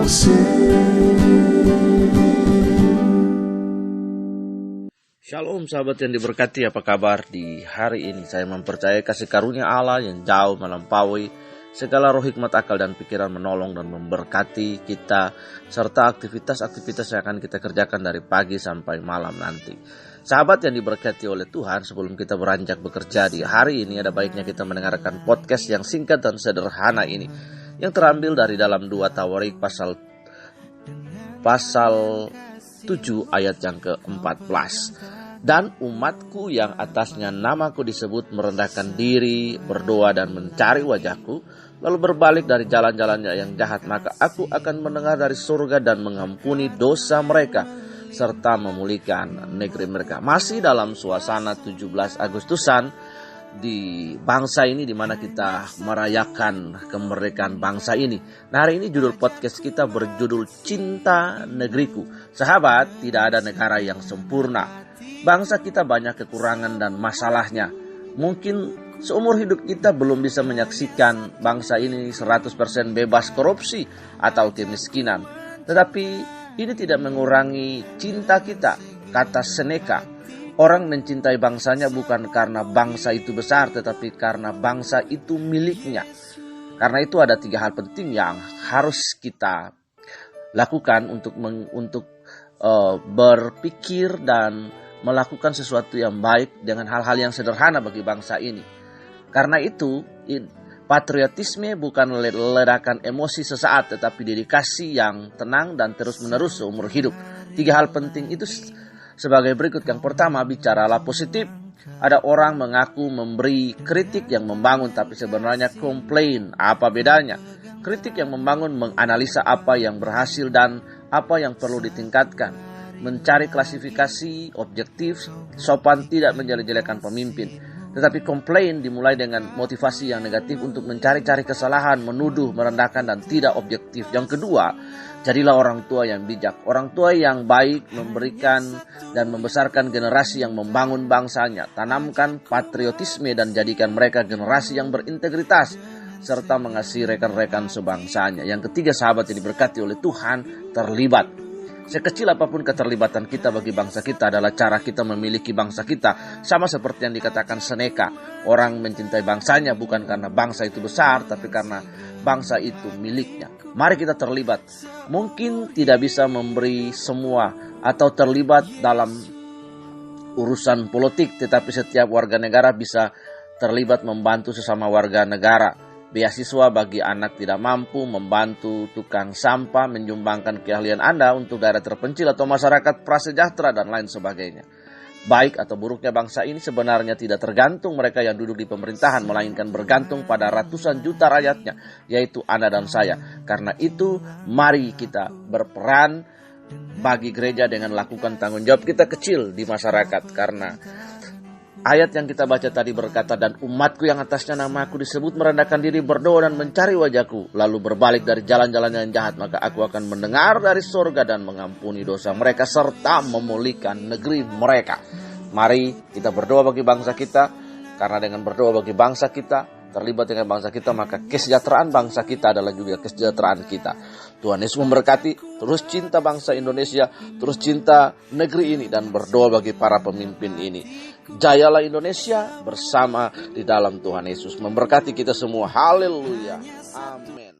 Shalom sahabat yang diberkati, apa kabar di hari ini? Saya mempercayai kasih karunia Allah yang jauh melampaui segala roh hikmat akal dan pikiran, menolong dan memberkati kita serta aktivitas-aktivitas yang akan kita kerjakan dari pagi sampai malam nanti. Sahabat yang diberkati oleh Tuhan, sebelum kita beranjak bekerja di hari ini, ada baiknya kita mendengarkan podcast yang singkat dan sederhana ini, yang terambil dari dalam 2 Tawarik pasal 7 ayat yang ke-14. Dan umatku yang atasnya namaku disebut merendahkan diri, berdoa dan mencari wajahku, lalu berbalik dari jalan-jalannya yang jahat, maka aku akan mendengar dari surga dan mengampuni dosa mereka, serta memulihkan negeri mereka. Masih dalam suasana 17 Agustusan di bangsa ini, di mana kita merayakan kemerdekaan bangsa ini. Nah, hari ini judul podcast kita berjudul Cinta Negeriku. Sahabat, tidak ada negara yang sempurna. Bangsa kita banyak kekurangan dan masalahnya. Mungkin seumur hidup kita belum bisa menyaksikan bangsa ini 100% bebas korupsi atau kemiskinan. Tetapi ini tidak mengurangi cinta kita. Kata Seneca, orang mencintai bangsanya bukan karena bangsa itu besar, tetapi karena bangsa itu miliknya. Karena itu ada 3 hal penting yang harus kita lakukan untuk berpikir dan melakukan sesuatu yang baik dengan hal-hal yang sederhana bagi bangsa ini. Karena itu, patriotisme bukan ledakan emosi sesaat, tetapi dedikasi yang tenang dan terus-menerus seumur hidup. 3 hal penting itu sebagai berikut. Yang pertama, bicaralah positif. Ada orang mengaku memberi kritik yang membangun, tapi sebenarnya komplain. Apa bedanya? Kritik yang membangun menganalisa apa yang berhasil dan apa yang perlu ditingkatkan. Mencari klasifikasi objektif, sopan, tidak menjelek-jelekan pemimpin. Tetapi komplain dimulai dengan motivasi yang negatif untuk mencari-cari kesalahan, menuduh, merendahkan, dan tidak objektif. Yang kedua, jadilah orang tua yang bijak. Orang tua yang baik memberikan dan membesarkan generasi yang membangun bangsanya. Tanamkan patriotisme dan jadikan mereka generasi yang berintegritas, serta mengasihi rekan-rekan sebangsanya. Yang ketiga, sahabat yang diberkati oleh Tuhan, terlibat. Sekecil apapun keterlibatan kita bagi bangsa kita adalah cara kita memiliki bangsa kita. Sama seperti yang dikatakan Seneca, orang mencintai bangsanya bukan karena bangsa itu besar, tapi karena bangsa itu miliknya. Mari kita terlibat. Mungkin tidak bisa memberi semua atau terlibat dalam urusan politik, tetapi setiap warga negara bisa terlibat membantu sesama warga negara. Beasiswa bagi anak tidak mampu, membantu tukang sampah, menyumbangkan keahlian Anda untuk daerah terpencil atau masyarakat prasejahtera dan lain sebagainya. Baik atau buruknya bangsa ini sebenarnya tidak tergantung mereka yang duduk di pemerintahan, melainkan bergantung pada ratusan juta rakyatnya, yaitu Anda dan saya. Karena itu, mari kita berperan bagi gereja dengan lakukan tanggung jawab kita kecil di masyarakat. Karena ayat yang kita baca tadi berkata, dan umatku yang atasnya namaku disebut merendahkan diri, berdoa dan mencari wajahku, lalu berbalik dari jalan-jalan yang jahat, maka aku akan mendengar dari surga dan mengampuni dosa mereka, serta memulihkan negeri mereka. Mari kita berdoa bagi bangsa kita, karena dengan berdoa bagi bangsa kita, terlibat dengan bangsa kita, maka kesejahteraan bangsa kita adalah juga kesejahteraan kita. Tuhan Yesus memberkati. Terus cinta bangsa Indonesia, terus cinta negeri ini, dan berdoa bagi para pemimpin ini. Jayalah Indonesia bersama di dalam Tuhan Yesus. Memberkati kita semua. Haleluya. Amin.